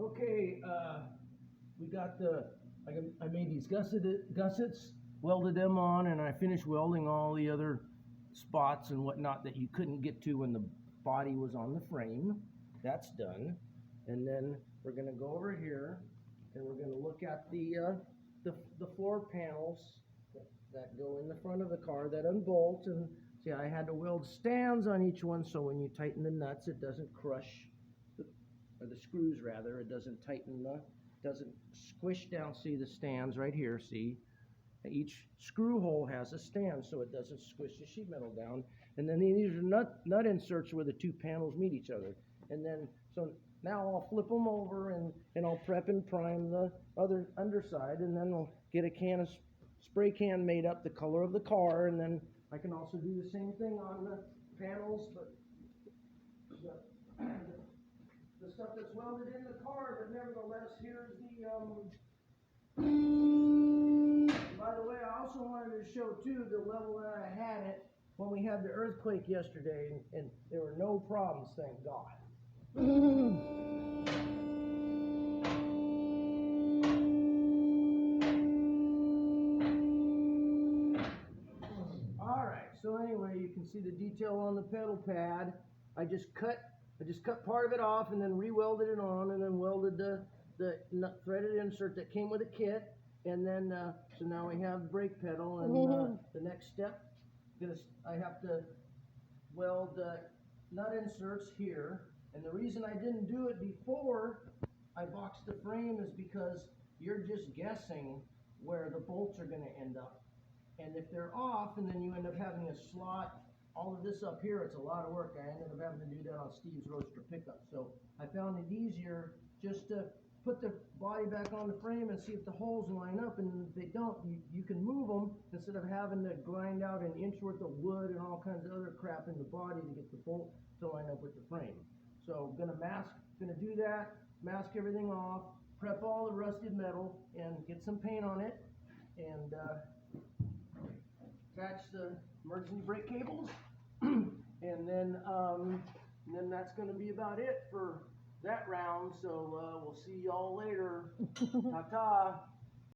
Okay, we got I made these gussets, welded them on, and I finished welding all the other spots and whatnot that you couldn't get to when the body was on the frame. That's done. And then we're gonna go over here and we're gonna look at the floor panels that go in the front of the car that unbolt. And see, I had to weld stands on each one, so when you tighten the nuts, it doesn't crush or the screws rather, it doesn't doesn't squish down. See the stands right here, see? Each screw hole has a stand so it doesn't squish the sheet metal down. And then these are nut inserts where the two panels meet each other. And then, so now I'll flip them over and I'll prep and prime the other underside, and then we'll get a spray can made up the color of the car, and then I can also do the same thing on the panels, but the stuff that's welded in the car, but nevertheless, here's by the way, I also wanted to show too the level that I had it when we had the earthquake yesterday, and there were no problems, thank God. Alright, so anyway, you can see the detail on the pedal pad. I just cut part of it off and then re-welded it on, and then welded the threaded insert that came with the kit. And then, so now we have the brake pedal, and the next step, I have to weld nut inserts here. And the reason I didn't do it before I boxed the frame is because you're just guessing where the bolts are going to end up. And if they're off, and then you end up having a slot, all of this up here, it's a lot of work. I ended up having to do that on Steve's Roadster pickup. So I found it easier just to put the body back on the frame and see if the holes line up, and if they don't, you can move them instead of having to grind out an inch worth of wood and all kinds of other crap in the body to get the bolt to line up with the frame. So gonna do that, mask everything off, prep all the rusted metal, and get some paint on it, and attach the emergency brake cables, and then that's going to be about it for that round. So we'll see y'all later. Ta-ta.